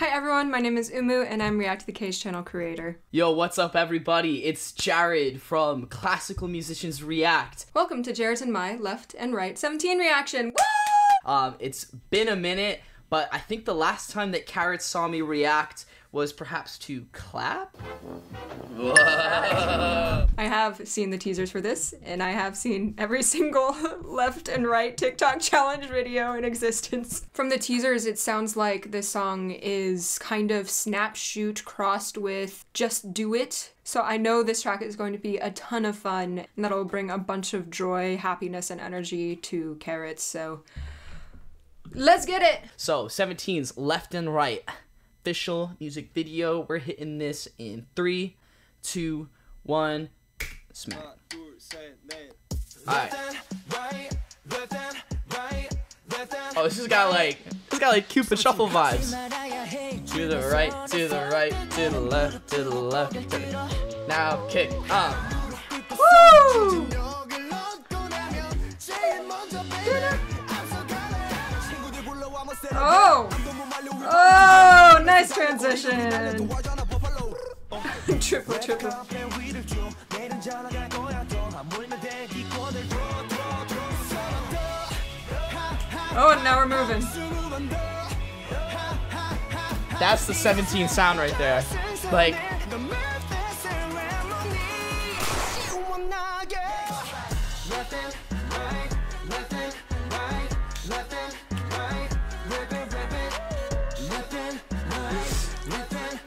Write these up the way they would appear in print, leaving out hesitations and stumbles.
Hi everyone, my name is Umu and I'm ReacttotheK's channel creator. Yo, what's up everybody? It's Jarod from Classical Musicians React. Welcome to Jared's and my left and right 17 reaction. Woo! It's been a minute, but I think the last time that Carrot saw me react was perhaps to clap? I have seen the teasers for this, and I have seen every single left and right TikTok challenge video in existence. From the teasers, it sounds like this song is kind of Snapshoot crossed with Just Do It. So I know this track is going to be a ton of fun, and that'll bring a bunch of joy, happiness, and energy to Carrot, so let's get it! So, 17's Left and Right official music video. We're hitting this in 3, 2, 1, smack. Alright. Oh, this has got like Cupid Shuffle vibes. To the right, to the right, to the left, to the left, to the... Now kick. Woo! Oh! Oh, nice transition. Triple. Oh, and now we're moving. That's the 17 sound right there. Like,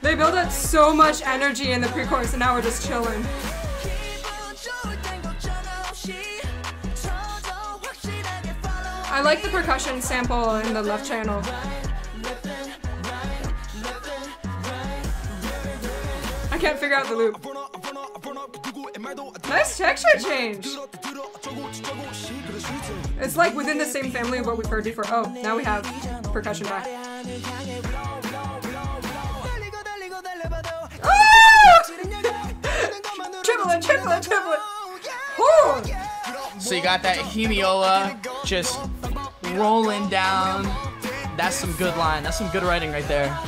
they build up so much energy in the pre-chorus and now we're just chilling. I like the percussion sample in the left channel. I can't figure out the loop. Nice texture change. It's like within the same family of what we've heard before. Oh, now we have percussion back. Triple it. Woo! so you got that hemiola just rolling down. That's some good line. That's some good writing right there.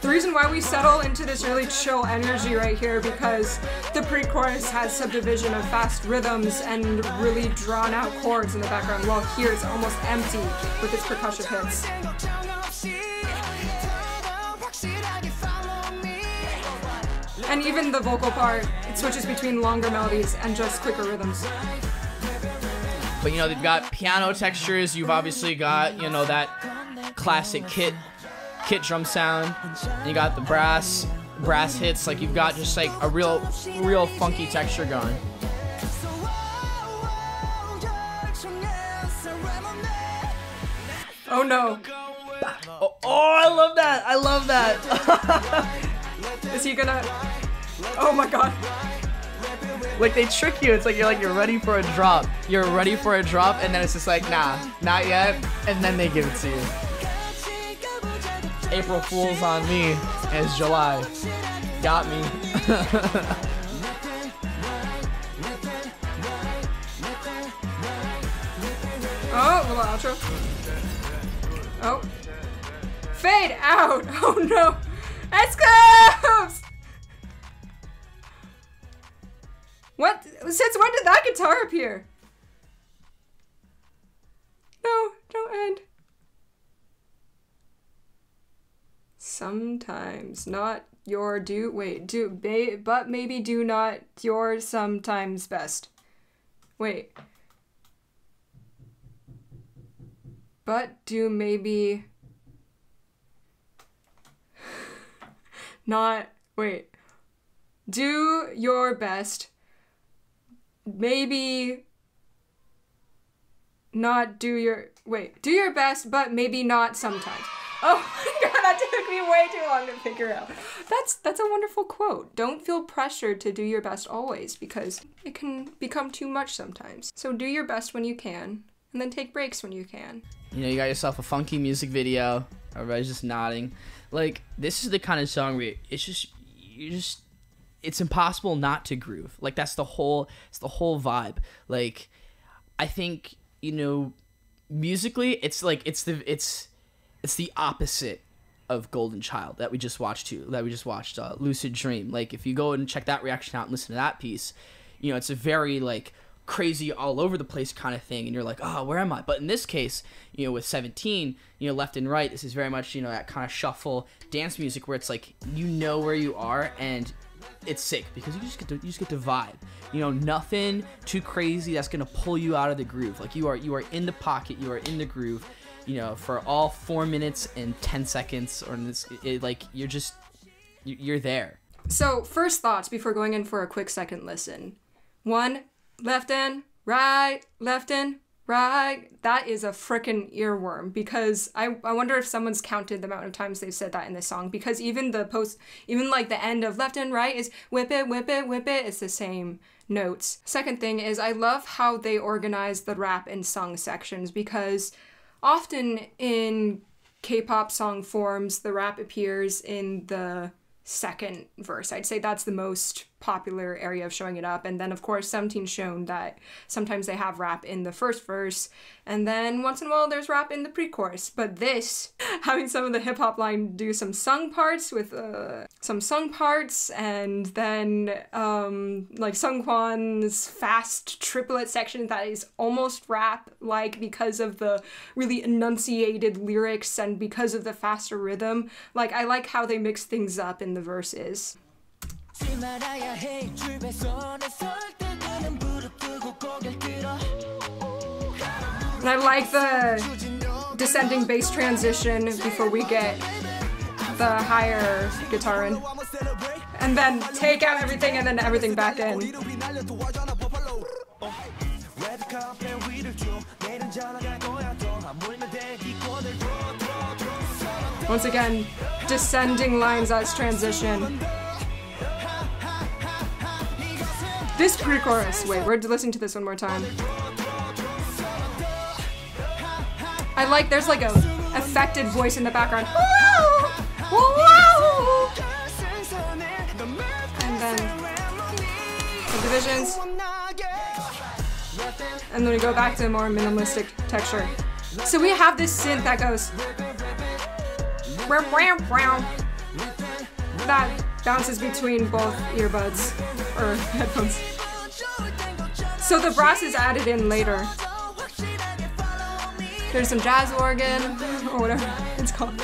The reason why we settle into this really chill energy right here because the pre-chorus has subdivision of fast rhythms and really drawn out chords in the background, while here it's almost empty with its percussion hits. And even the vocal part, it switches between longer melodies and just quicker rhythms. But you know, they've got piano textures, you've obviously got, you know, that classic kit drum sound, and you got the brass hits, like you've got just like a real funky texture going. Oh no. Oh, I love that. Is he gonna... Oh my god. Like they trick you. It's like you're ready for a drop. You're ready for a drop, and then it's just like, nah, not yet, and then they give it to you. April Fool's on me, and it's July. Got me. Oh, little outro. Oh. Fade out! Oh no! Escapes! What? Since when did that guitar appear? No, don't end. Sometimes not your but maybe do not your sometimes best. Wait. But do maybe not, wait. Do your best. Maybe not do your, do your best, but maybe not sometimes. Oh my god, that took me way too long to figure out. That's a wonderful quote. Don't feel pressured to do your best always because it can become too much sometimes. So do your best when you can, and then take breaks when you can. You know, you got yourself a funky music video. Everybody's just nodding. Like, this is the kind of song where it's just, it's impossible not to groove. Like it's the whole vibe. Like I think, you know, musically it's the opposite of Golden Child that we just watched Lucid Dream. Like if you go and check that reaction out and listen to that piece, you know, it's a very like crazy all over the place kind of thing, and you're like, oh, where am I? But in this case, you know, with 17, you know, left and right, this is very much, you know, that kind of shuffle dance music where it's like, you know where you are, and it's sick because you just get to vibe. You know, nothing too crazy that's gonna pull you out of the groove. Like you are in the pocket, you are in the groove, you know, for all 4 minutes and 10 seconds, or in this, like you're there. So first thoughts before going in for a quick second listen. 1, left and right, left and right. That is a frickin' earworm, because I wonder if someone's counted the amount of times they've said that in this song, because even like the end of left and right is whip it, whip it, whip it. It's the same notes. Second thing is I love how they organize the rap and sung sections, because often in K-pop song forms, the rap appears in the second verse. I'd say that's the most popular area of showing it up. And then, of course, 17's shown that sometimes they have rap in the first verse, and then once in a while there's rap in the pre-chorus. But this, having some of the hip-hop line do some sung parts with some sung parts, and then like Sungkwan's fast triplet section that is almost rap-like because of the really enunciated lyrics and because of the faster rhythm. Like, I like how they mix things up in the verses. And I like the descending bass transition before we get the higher guitar in. And then take out everything and then everything back in. Once again, descending lines as transition. This pre-chorus, wait, we're listening to this one more time. I like, there's like a affected voice in the background. And then the divisions. And then we go back to a more minimalistic texture. So we have this synth that goes that bounces between both earbuds or headphones. So the brass is added in later. There's some jazz organ or whatever it's called.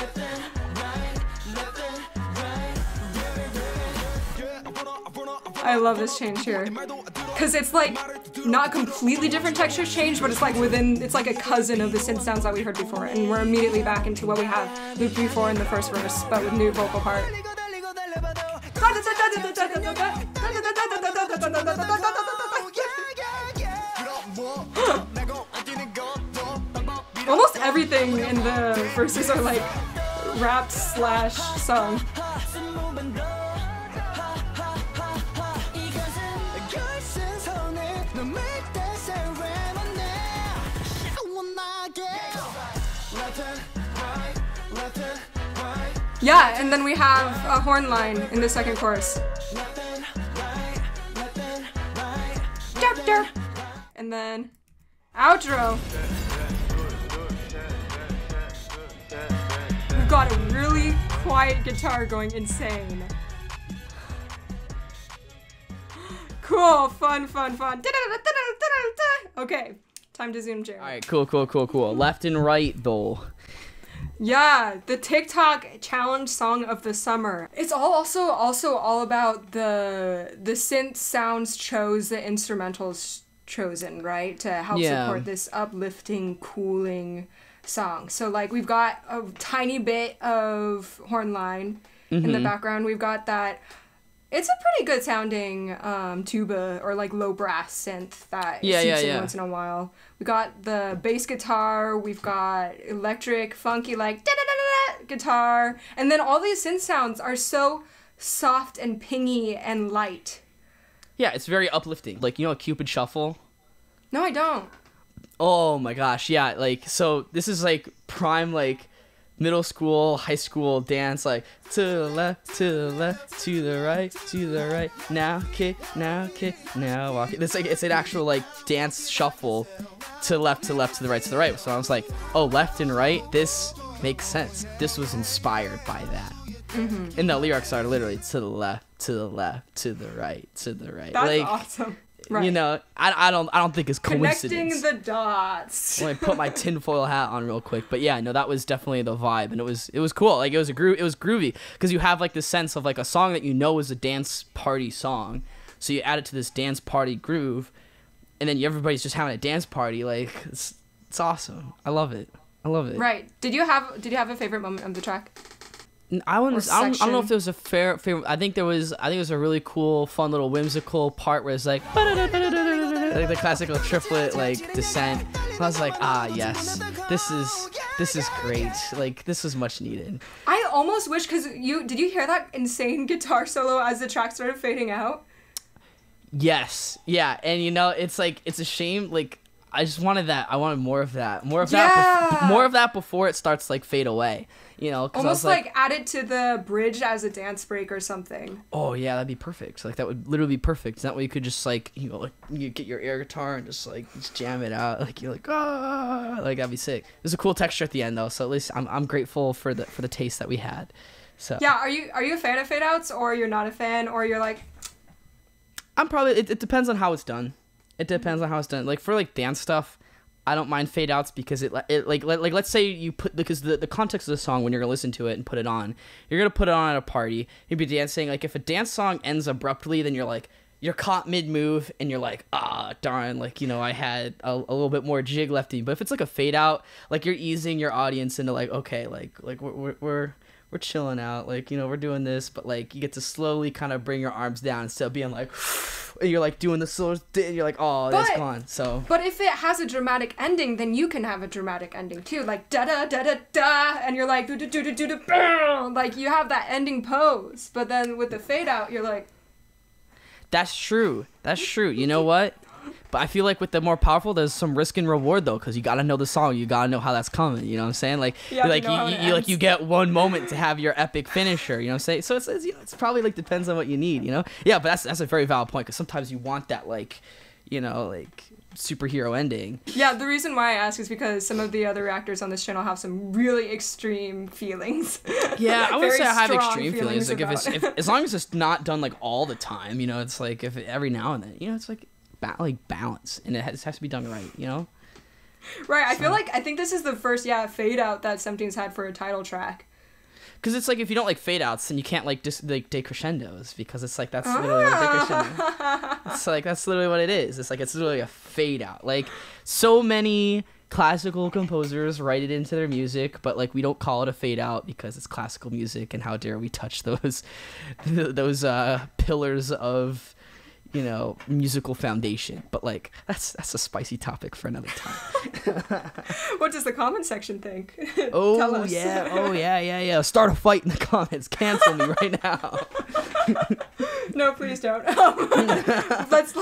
I love this change here, because it's like not completely different textures change, but it's like it's like a cousin of the synth sounds that we heard before, and we're immediately back into what we have looped before in the first verse, but with new vocal part. Almost everything in the verses are like rap / sung. Yeah, and then we have a horn line in the second chorus. And then outro. We've got a really quiet guitar going insane. Cool, fun. Okay, time to zoom, Jarod. Alright, cool. Left and right, though. Yeah, the TikTok challenge song of the summer. It's also all about the synth sounds chose, the instrumentals chosen, right? To help support this uplifting, cooling song. So like we've got a tiny bit of horn line in the background. We've got that. It's a pretty good sounding tuba or like low brass synth that seeps in once in a while. We got the bass guitar, we've got electric, funky like da-da-da-da-da guitar, and then all these synth sounds are so soft and pingy and light. Yeah, it's very uplifting. Like, you know, a Cupid Shuffle? No, I don't. Oh my gosh, yeah, like, so this is like prime like middle school, high school dance, like to the left, to the left, to the right, now kick, now walk. It's like it's an actual like dance shuffle to the left, to the left, to the right, to the right. So I was like, oh, left and right, this makes sense. This was inspired by that. Mm-hmm. And the lyrics are literally to the left, to the left, to the right, to the right. That's like, awesome. Right. You know, I don't think it's coincidence. Connecting the dots. Let me put my tinfoil hat on real quick, but yeah, no, that was definitely the vibe, and it was cool. Like it was groovy because you have like this sense of like a song that you know is a dance party song, so you add it to this dance party groove, and then everybody's just having a dance party. Like it's awesome. I love it. Right. Did you have a favorite moment of the track? I don't know if there was a favorite. I think it was a really cool, fun little whimsical part where it's like the classical triplet like descent. I was like, yes, this is great. Like this was much needed. I almost wish, because did you hear that insane guitar solo as the track started fading out? Yes, yeah, and you know it's like it's a shame. Like I just wanted that. I wanted more of that. More of that before it starts like fade away. You know, almost like add it to the bridge as a dance break or something. Oh yeah, that'd be perfect. Like that would literally be perfect. That way you could just like like you get your air guitar and just jam it out. Like you're like like that'd be sick. There's a cool texture at the end though, so at least I'm grateful for the taste that we had. So yeah, are you a fan of fade outs, or you're not a fan, or you're like? I'm probably it depends on how it's done. It depends on how it's done. Like for like dance stuff, I don't mind fade outs because it like let's say you put, because the context of the song when you're gonna listen to it and put it on, you're gonna put it on at a party, you'd be dancing. Like if a dance song ends abruptly, then you're caught mid move and you're like, darn, like you know I had a little bit more jig left in me. But if it's like a fade out, like you're easing your audience into like, okay, like we're chilling out, like you know we're doing this, but like you get to slowly kind of bring your arms down instead of being like and you're like doing the slow, and you're like, oh, that's gone. So but if it has a dramatic ending, then you can have a dramatic ending too, like da da da da da, and you're like do do do do do do, like you have that ending pose. But then with the fade out, you're like, that's true, you know what? But I feel like with the more powerful, there's some risk and reward though, because you gotta know the song, you gotta know how that's coming. You know what I'm saying? Like, you get one moment to have your epic finisher. You know what I'm saying? So it's probably like depends on what you need. You know? Yeah, but that's a very valid point, because sometimes you want that like superhero ending. Yeah, the reason why I ask is because some of the other reactors on this channel have some really extreme feelings. Yeah, I wouldn't say I have extreme feelings. Like if as long as it's not done like all the time, you know, it's like if every now and then, you know, it's like balance, and it has to be done right, you know. Right. I think this is the first fade out that something's had for a title track. Because it's like if you don't like fade outs, then you can't like just like decrescendos, because it's like that's literally like decrescendo. It's like that's literally what it is. It's literally a fade out. Like so many classical composers write it into their music, but like we don't call it a fade out because it's classical music, and how dare we touch those pillars of, you know, musical foundation. But like that's a spicy topic for another time. What does the comment section think? Oh, Tell us. yeah. Start a fight in the comments. Cancel me right now. No, please don't. Let's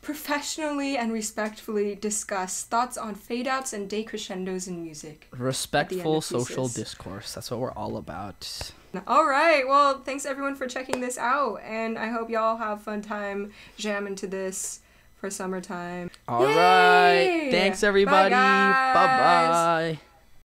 professionally and respectfully discuss thoughts on fade outs and decrescendos in music. Respectful social discourse. That's what we're all about. All right. Well, thanks everyone for checking this out, and I hope y'all have fun time jamming to this for summertime. All right. Thanks everybody. Bye bye.